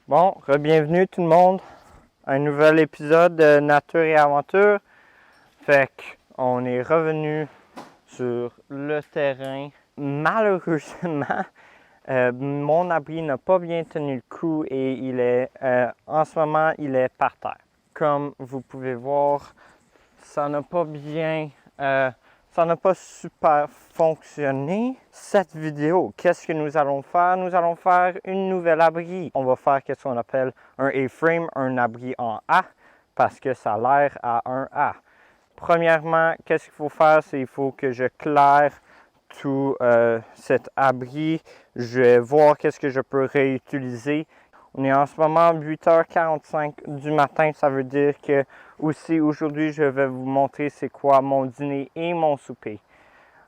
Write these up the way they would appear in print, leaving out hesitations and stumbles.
Bon, re-bienvenue tout le monde à un nouvel épisode de Nature et Aventure. Fait qu'on est revenu sur le terrain. Malheureusement, mon abri n'a pas bien tenu le coup et il est, en ce moment, il est par terre. Comme vous pouvez voir, ça n'a pas bien... ça n'a pas super fonctionné. Cette vidéo, qu'est-ce que nous allons faire? Nous allons faire une nouvelle abri. On va faire ce qu'on appelle un A-frame, un abri en A, parce que ça a l'air à un A. Premièrement, qu'est-ce qu'il faut faire? C'est qu'il faut que je claire tout cet abri. Je vais voir qu'est-ce que je peux réutiliser. On est en ce moment 8h45 du matin, ça veut dire que aussi aujourd'hui je vais vous montrer c'est quoi mon dîner et mon souper.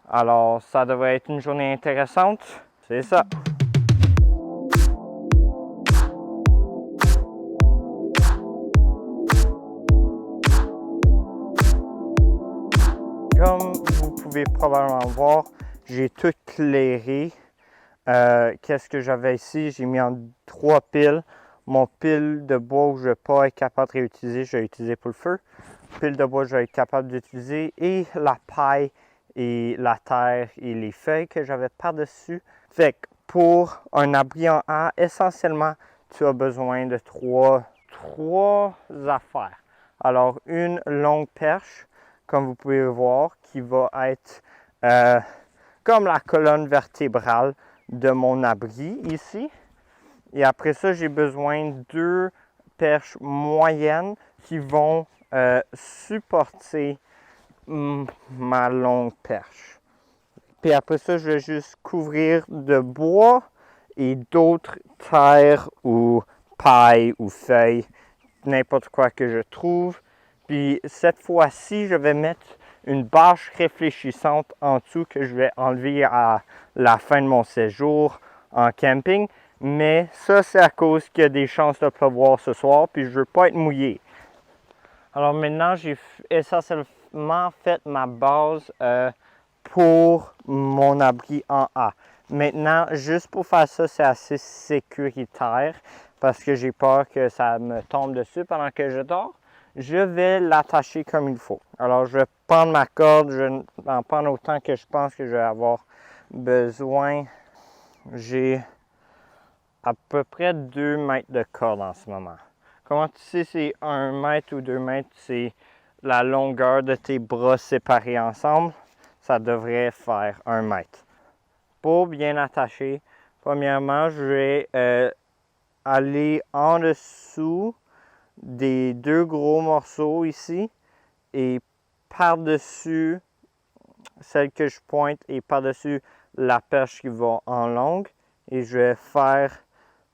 Alors ça devrait être une journée intéressante, c'est ça. Comme vous pouvez probablement voir, j'ai tout clairé. Qu'est-ce que j'avais ici? J'ai mis en 3 piles. Mon pile de bois que je ne vais pas être capable de réutiliser, je vais utiliser pour le feu. Pile de bois que je vais être capable d'utiliser. Et la paille et la terre et les feuilles que j'avais par-dessus. Fait que pour un abri en A, essentiellement, tu as besoin de trois affaires. Alors, une longue perche, comme vous pouvez voir, qui va être comme la colonne vertébrale de mon abri ici. Et après ça, j'ai besoin de 2 perches moyennes qui vont supporter ma longue perche. Puis après ça, je vais juste couvrir de bois et d'autres terres ou paille ou feuilles, n'importe quoi que je trouve. Puis cette fois-ci, je vais mettre une bâche réfléchissante en dessous que je vais enlever à la fin de mon séjour en camping. Mais ça, c'est à cause qu'il y a des chances de pleuvoir ce soir, puis je ne veux pas être mouillé. Alors maintenant, j'ai essentiellement fait ma base pour mon abri en A. Maintenant, juste pour faire ça, c'est assez sécuritaire parce que j'ai peur que ça me tombe dessus pendant que je dors. Je vais l'attacher comme il faut. Alors, je vais prendre ma corde, je vais en prendre autant que je pense que je vais avoir besoin. J'ai à peu près 2 mètres de corde en ce moment. Comment tu sais c'est 1 mètre ou 2 mètres? C'est la longueur de tes bras séparés ensemble. Ça devrait faire 1 mètre. Pour bien attacher, premièrement, je vais aller en dessous des 2 gros morceaux ici et par-dessus celle que je pointe et par-dessus la perche qui va en longue. Et je vais faire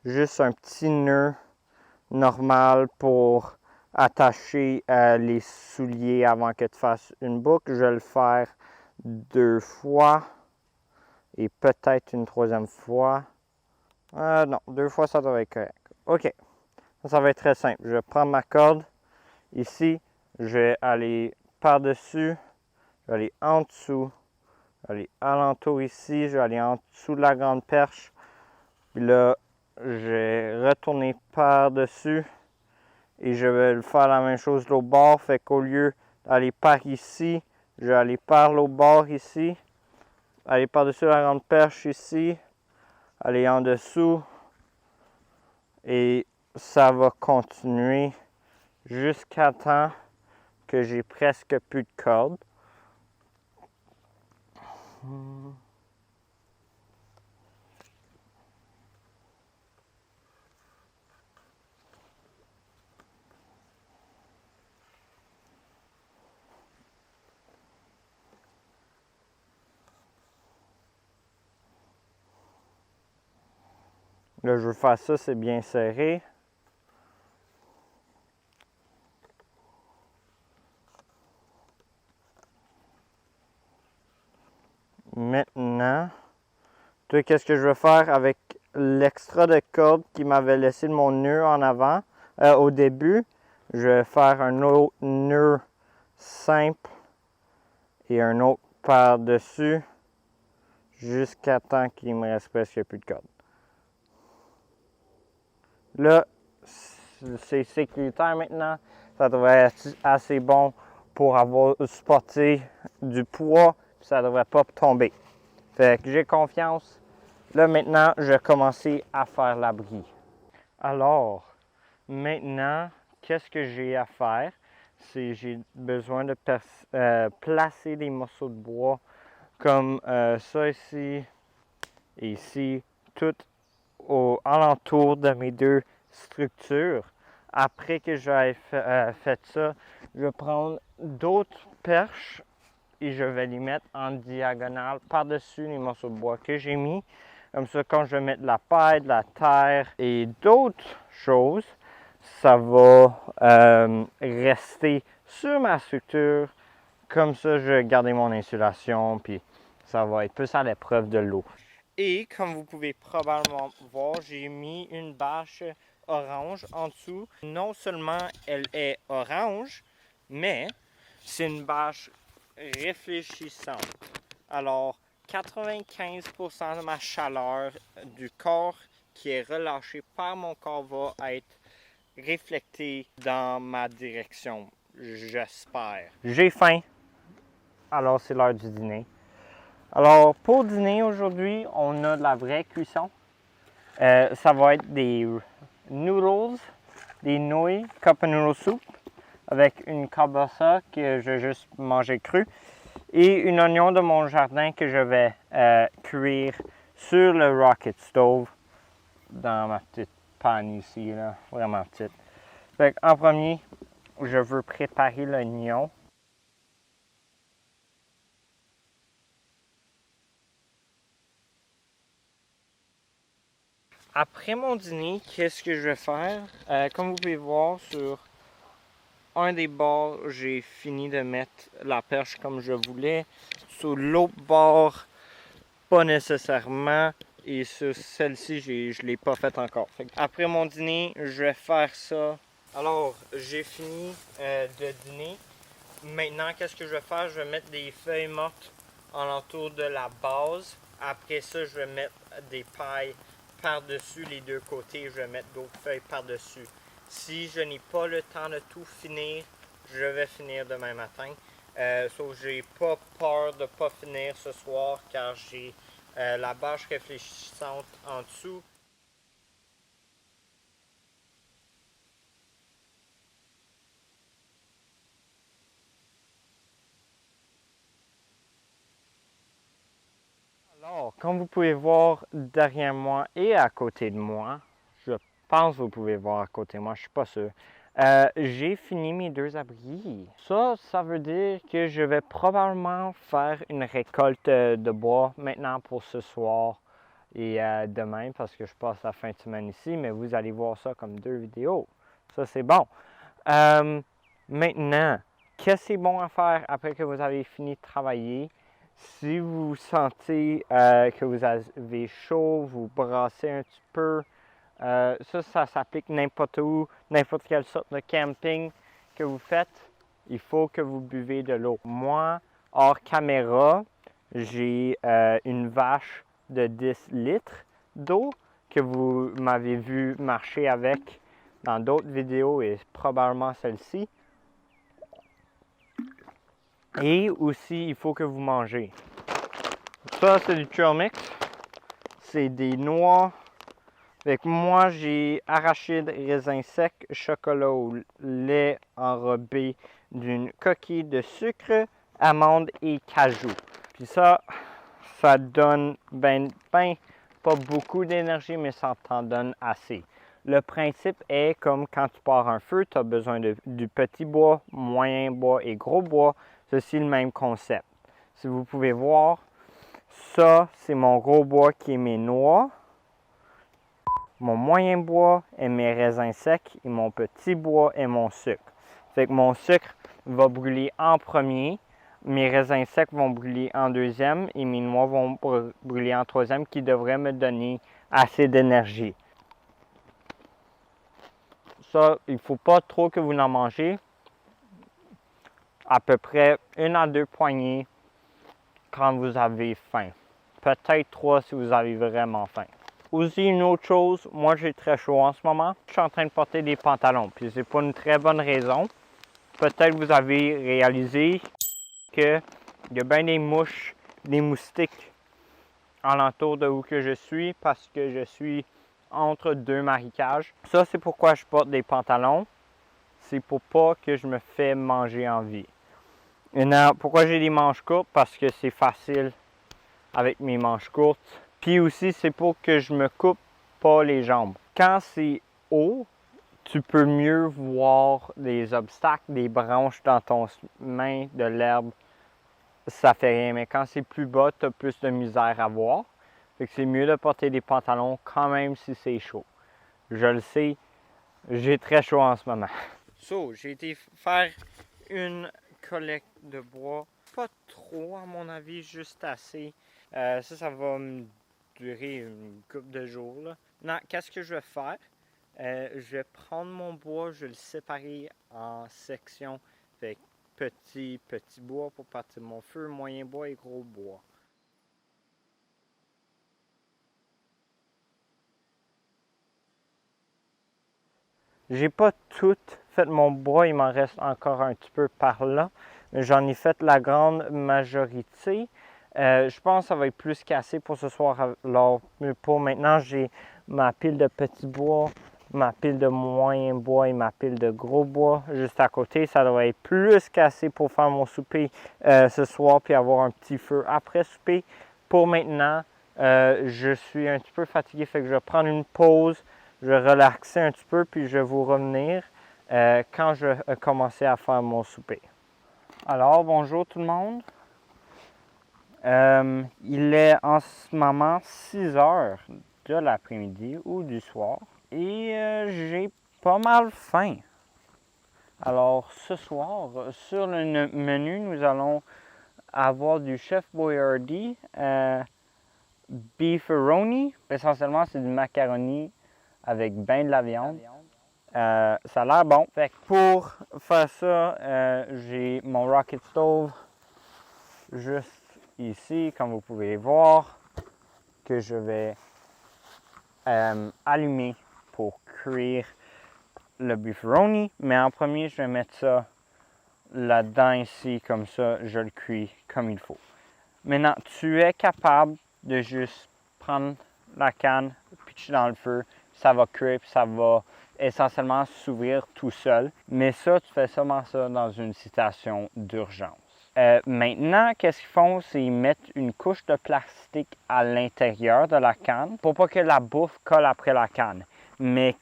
juste un petit nœud normal pour attacher les souliers avant que tu fasses une boucle. Je vais le faire 2 fois et peut-être une 3e fois. Non, 2 fois ça devrait être correct. OK, ça va être très simple. Je vais prendre ma corde ici, je vais aller par-dessus, je vais aller en dessous, je vais aller alentour ici, je vais aller en dessous de la grande perche. Puis là, je vais retourner par-dessus et je vais le faire la même chose de l'autre bord. Fait qu'au lieu d'aller par ici, je vais aller par l'autre bord ici, aller par-dessus la grande perche ici, aller en dessous et ça va continuer jusqu'à temps que j'ai presque plus de corde. Là, je veux faire ça, c'est bien serré. Maintenant, tu vois, qu'est-ce que je vais faire avec l'extra de corde qui m'avait laissé de mon nœud en avant au début? Je vais faire un autre nœud simple et un autre par-dessus jusqu'à temps qu'il me reste presque plus de corde. Là, c'est sécuritaire maintenant. Ça devrait être assez bon pour avoir supporté du poids, puis ça ne devrait pas tomber. Fait que j'ai confiance. Là, maintenant, je vais commencer à faire l'abri. Alors, maintenant, qu'est-ce que j'ai à faire? C'est j'ai besoin de placer des morceaux de bois comme ça ici et ici, tout au alentour de mes deux structures. Après que j'aie fait ça, je vais prendre d'autres perches et je vais les mettre en diagonale par-dessus les morceaux de bois que j'ai mis. Comme ça, quand je vais mettre de la paille, de la terre et d'autres choses, ça va rester sur ma structure. Comme ça, je vais garder mon insulation, puis ça va être plus à l'épreuve de l'eau. Et comme vous pouvez probablement voir, j'ai mis une bâche orange en dessous. Non seulement elle est orange, mais c'est une bâche réfléchissante. Alors, 95% de ma chaleur du corps qui est relâchée par mon corps va être reflétée dans ma direction, j'espère. J'ai faim, alors c'est l'heure du dîner. Alors, pour dîner aujourd'hui, on a de la vraie cuisson. Ça va être des noodles, des nouilles, cup of noodle soup, avec une kielbasa que je vais juste manger cru, et une oignon de mon jardin que je vais cuire sur le rocket stove dans ma petite panne ici, là, vraiment petite. Fait en premier, je veux préparer l'oignon. Après mon dîner, qu'est-ce que je vais faire? Comme vous pouvez voir sur un des bords, j'ai fini de mettre la perche comme je voulais. Sur l'autre bord, pas nécessairement. Et sur celle-ci, je ne l'ai pas faite encore. Après mon dîner, je vais faire ça. Alors, j'ai fini de dîner. Maintenant, qu'est-ce que je vais faire? Je vais mettre des feuilles mortes alentour de la base. Après ça, je vais mettre des pailles par-dessus les deux côtés. Je vais mettre d'autres feuilles par-dessus. Si je n'ai pas le temps de tout finir, je vais finir demain matin. Sauf que j'ai pas peur de ne pas finir ce soir car j'ai la bâche réfléchissante en dessous. Alors, comme vous pouvez voir derrière moi et à côté de moi, je pense que vous pouvez voir à côté de moi, je suis pas sûr. J'ai fini mes deux abris. Ça veut dire que je vais probablement faire une récolte de bois maintenant pour ce soir et demain parce que je passe la fin de semaine ici, mais vous allez voir ça comme deux vidéos. Ça, c'est bon. Maintenant, qu'est-ce qui est bon à faire après que vous avez fini de travailler? Si vous sentez que vous avez chaud, vous brassez un petit peu, ça s'applique n'importe où, n'importe quelle sorte de camping que vous faites, il faut que vous buvez de l'eau. Moi, hors caméra, j'ai une vache de 10 litres d'eau que vous m'avez vu marcher avec dans d'autres vidéos et probablement celle-ci. Et aussi, il faut que vous mangez. Ça, c'est du trail mix. C'est des noix. Avec moi, j'ai arachide, raisin sec, chocolat au lait enrobé d'une coquille de sucre, amande et cajou. Puis ça donne pas beaucoup d'énergie, mais ça t'en donne assez. Le principe est comme quand tu pars un feu, tu as besoin du petit bois, moyen bois et gros bois. C'est le même concept. Si vous pouvez voir, ça, c'est mon gros bois qui est mes noix. Mon moyen bois est mes raisins secs et mon petit bois est mon sucre. Fait que mon sucre va brûler en premier, mes raisins secs vont brûler en deuxième et mes noix vont brûler en troisième, qui devrait me donner assez d'énergie. Ça, il ne faut pas trop que vous en mangez. À peu près 1 à 2 poignées quand vous avez faim. Peut-être 3 si vous avez vraiment faim. Aussi, une autre chose, moi j'ai très chaud en ce moment. Je suis en train de porter des pantalons, puis c'est pas une très bonne raison. Peut-être vous avez réalisé qu'il y a bien des mouches, des moustiques alentour de où que je suis parce que je suis entre deux marécages. Ça, c'est pourquoi je porte des pantalons. C'est pour pas que je me fais manger en vie. Maintenant, pourquoi j'ai des manches courtes? Parce que c'est facile avec mes manches courtes. Puis aussi, c'est pour que je me coupe pas les jambes. Quand c'est haut, tu peux mieux voir des obstacles, des branches dans ton main, de l'herbe. Ça fait rien. Mais quand c'est plus bas, tu as plus de misère à voir. Fait que c'est mieux de porter des pantalons quand même si c'est chaud. Je le sais, j'ai très chaud en ce moment. So, j'ai été faire une collecte de bois. Pas trop, à mon avis, juste assez. Ça va me durer une couple de jours. Là. Non, qu'est-ce que je vais faire? Je vais prendre mon bois, je vais le séparer en sections. Fait petit bois pour partir mon feu, moyen bois et gros bois. J'ai pas tout fait mon bois, il m'en reste encore un petit peu par là. J'en ai fait la grande majorité. Je pense que ça va être plus qu'assez pour ce soir. Alors, pour maintenant, j'ai ma pile de petits bois, ma pile de moyen bois et ma pile de gros bois juste à côté. Ça doit être plus qu'assez pour faire mon souper ce soir puis avoir un petit feu après souper. Pour maintenant, je suis un petit peu fatigué, fait que je vais prendre une pause. Je vais relaxer un petit peu, puis je vais vous revenir quand je vais commencer à faire mon souper. Alors, bonjour tout le monde. Il est en ce moment 6 heures de l'après-midi ou du soir et j'ai pas mal faim. Alors, ce soir, sur le menu, nous allons avoir du Chef Boyardee, beefaroni. Essentiellement, c'est du macaroni avec bien de la viande. Ça a l'air bon. Fait que pour faire ça, j'ai mon rocket stove juste ici, comme vous pouvez voir, que je vais allumer pour cuire le beefaroni. Mais en premier, je vais mettre ça là-dedans ici, comme ça, je le cuis comme il faut. Maintenant, tu es capable de juste prendre la canne, pitcher dans le feu, ça va cuire, puis ça va essentiellement s'ouvrir tout seul. Mais ça, tu fais seulement ça dans une situation d'urgence. Maintenant, qu'est-ce qu'ils font? C'est qu'ils mettent une couche de plastique à l'intérieur de la canne pour pas que la bouffe colle après la canne. Mais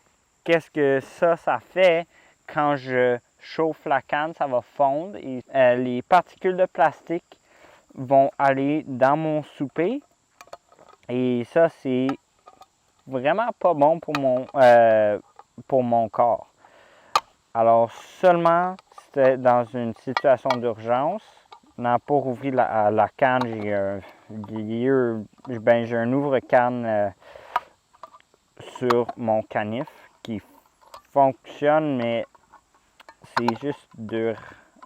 qu'est-ce que ça fait? Quand je chauffe la canne, ça va fondre et les particules de plastique vont aller dans mon souper. Et ça, c'est vraiment pas bon pour mon corps. Alors, seulement c'était dans une situation d'urgence. Pour ouvrir la canne, j'ai un ouvre-canne sur mon canif qui fonctionne, mais c'est juste dur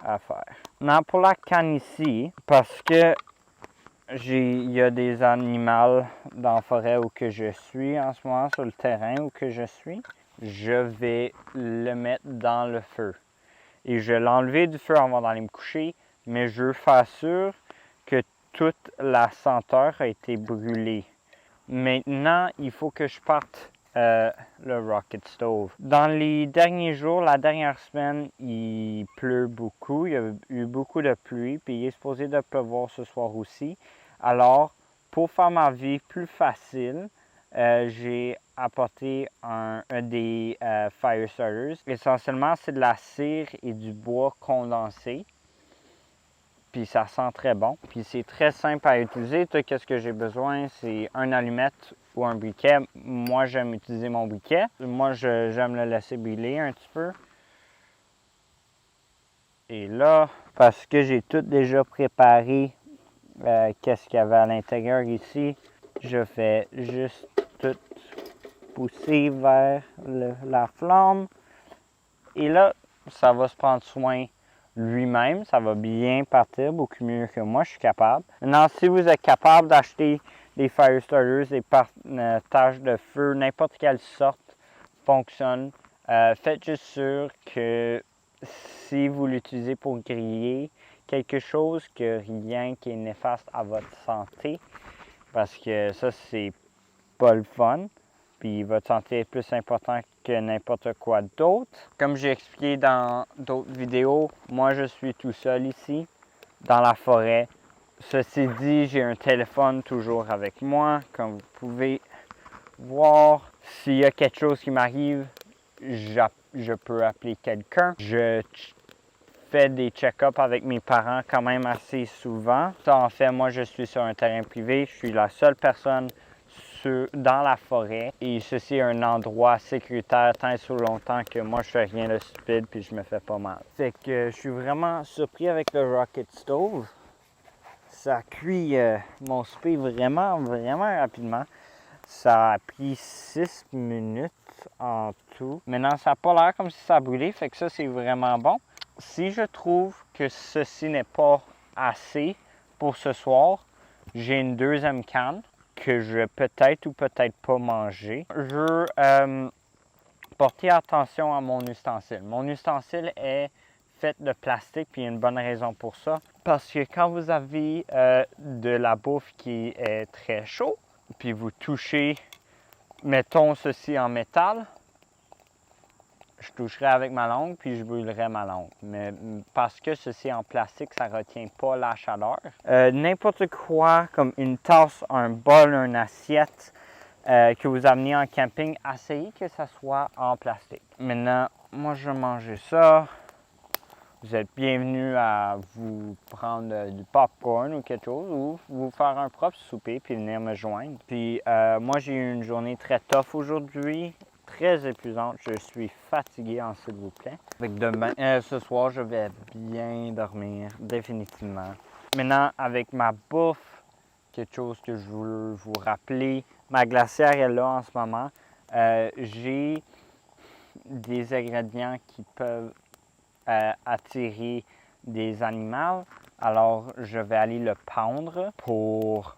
à faire. Maintenant, pour la canne ici, parce que il y a des animaux dans la forêt où que je suis en ce moment, sur le terrain où que je suis, je vais le mettre dans le feu. Et je vais l'enlever du feu avant d'aller me coucher, mais je veux faire sûr que toute la senteur a été brûlée. Maintenant, il faut que je parte le rocket stove. Dans les derniers jours, la dernière semaine, il pleut beaucoup. Il y a eu beaucoup de pluie, puis il est supposé de pleuvoir ce soir aussi. Alors, pour faire ma vie plus facile, j'ai apporté un des fire starters. Essentiellement, c'est de la cire et du bois condensé. Puis ça sent très bon. Puis c'est très simple à utiliser. Qu'est-ce que j'ai besoin? C'est un allumette ou un briquet. Moi, j'aime utiliser mon briquet. Moi, j'aime le laisser brûler un petit peu. Et là, parce que j'ai tout déjà préparé, qu'est-ce qu'il y avait à l'intérieur ici, je fais juste tout pousser vers la flamme. Et là, ça va se prendre soin lui-même. Ça va bien partir, beaucoup mieux que moi, je suis capable. Maintenant, si vous êtes capable d'acheter des fire starters, des partages de feu, n'importe quelle sorte fonctionne. Faites juste sûr que si vous l'utilisez pour griller, quelque chose que rien qui est néfaste à votre santé, parce que ça, c'est pas le fun. Puis votre santé est plus importante que n'importe quoi d'autre. Comme j'ai expliqué dans d'autres vidéos, moi je suis tout seul ici, dans la forêt. Ceci dit, j'ai un téléphone toujours avec moi. Comme vous pouvez voir, s'il y a quelque chose qui m'arrive, je peux appeler quelqu'un. Je fais des check-ups avec mes parents quand même assez souvent. Ça, en fait, moi je suis sur un terrain privé. Je suis la seule personne dans la forêt et ceci est un endroit sécuritaire tant et si longtemps que moi je fais rien de stupide puis je me fais pas mal. Fait que je suis vraiment surpris avec le Rocket Stove. Ça cuit mon souper vraiment rapidement. Ça a pris 6 minutes en tout. Maintenant ça n'a pas l'air comme si ça a brûlé, fait que ça c'est vraiment bon. Si je trouve que ceci n'est pas assez pour ce soir, j'ai une deuxième canne que je vais peut-être ou peut-être pas manger. Je veux porter attention à mon ustensile. Mon ustensile est fait de plastique, puis il y a une bonne raison pour ça. Parce que quand vous avez de la bouffe qui est très chaud, puis vous touchez, mettons ceci en métal, je toucherai avec ma langue, puis je brûlerai ma langue. Mais parce que ceci est en plastique, ça ne retient pas la chaleur. N'importe quoi, comme une tasse, un bol, une assiette que vous amenez en camping, essayez que ça soit en plastique. Maintenant, moi, je vais manger ça. Vous êtes bienvenus à vous prendre du popcorn ou quelque chose, ou vous faire un propre souper, puis venir me joindre. Puis moi, j'ai eu une journée très tough aujourd'hui. Très épuisante. Je suis fatigué, s'il vous plaît. Avec demain, ce soir, je vais bien dormir, définitivement. Maintenant, avec ma bouffe, quelque chose que je veux vous rappeler, ma glacière est là en ce moment. J'ai des ingrédients qui peuvent attirer des animaux. Alors, je vais aller le pendre pour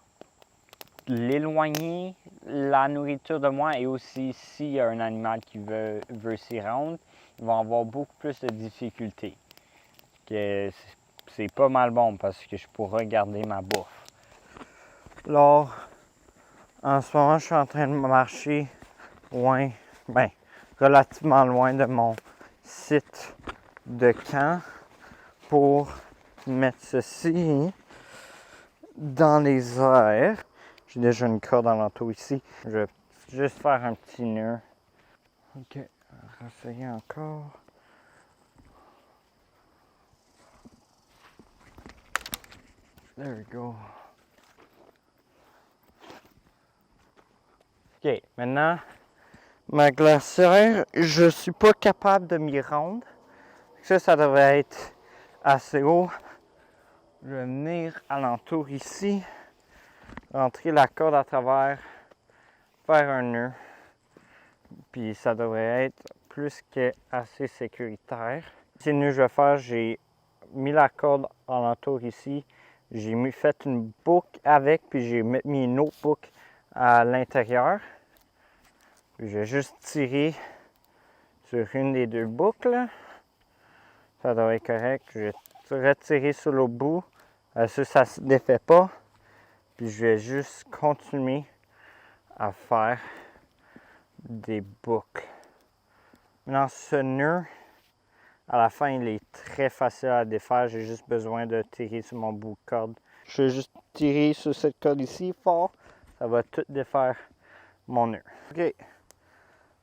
l'éloigner la nourriture de moi et aussi s'il y a un animal qui veut s'y rendre, il va avoir beaucoup plus de difficultés. C'est pas mal bon parce que je pourrais garder ma bouffe. Alors, en ce moment, je suis en train de marcher loin, relativement loin de mon site de camp pour mettre ceci dans les airs. J'ai déjà une corde en l'entour ici. Je vais juste faire un petit nœud. Ok, on va essayer encore. There we go. Ok, maintenant, ma glacière, je suis pas capable de m'y rendre. Ça devrait être assez haut. Je vais venir alentour ici, rentrer la corde à travers, faire un nœud. Puis ça devrait être plus que assez sécuritaire. Ces nœuds que je vais faire, j'ai mis la corde alentour ici. J'ai fait une boucle avec, puis j'ai mis une autre boucle à l'intérieur. Puis je vais juste tirer sur une des deux boucles. Ça devrait être correct. Je vais retirer sur l'autre bout. Ça ne se défait pas. Puis je vais juste continuer à faire des boucles. Maintenant, ce nœud, à la fin, il est très facile à défaire. J'ai juste besoin de tirer sur mon bout de corde. Je vais juste tirer sur cette corde ici fort. Ça va tout défaire mon nœud. OK.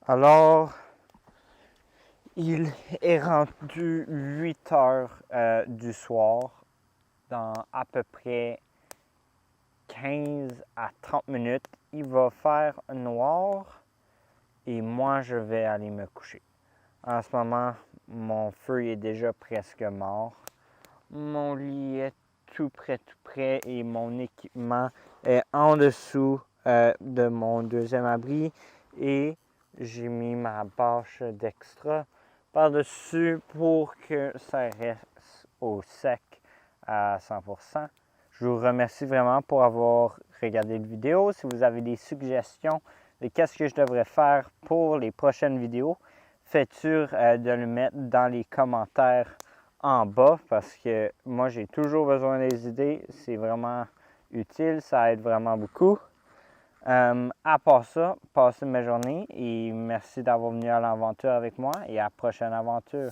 Alors, il est rendu 8 heures du soir. Dans à peu près 15 à 30 minutes, il va faire noir et moi, je vais aller me coucher. En ce moment, mon feu est déjà presque mort. Mon lit est tout près et mon équipement est en dessous de mon deuxième abri et j'ai mis ma bâche d'extra par-dessus pour que ça reste au sec à 100%. Je vous remercie vraiment pour avoir regarder la vidéo. Si vous avez des suggestions de qu'est-ce que je devrais faire pour les prochaines vidéos, faites sûr de le mettre dans les commentaires en bas parce que moi, j'ai toujours besoin des idées. C'est vraiment utile, ça aide vraiment beaucoup. À part ça, passez ma journée et merci d'avoir venu à l'aventure avec moi et à la prochaine aventure.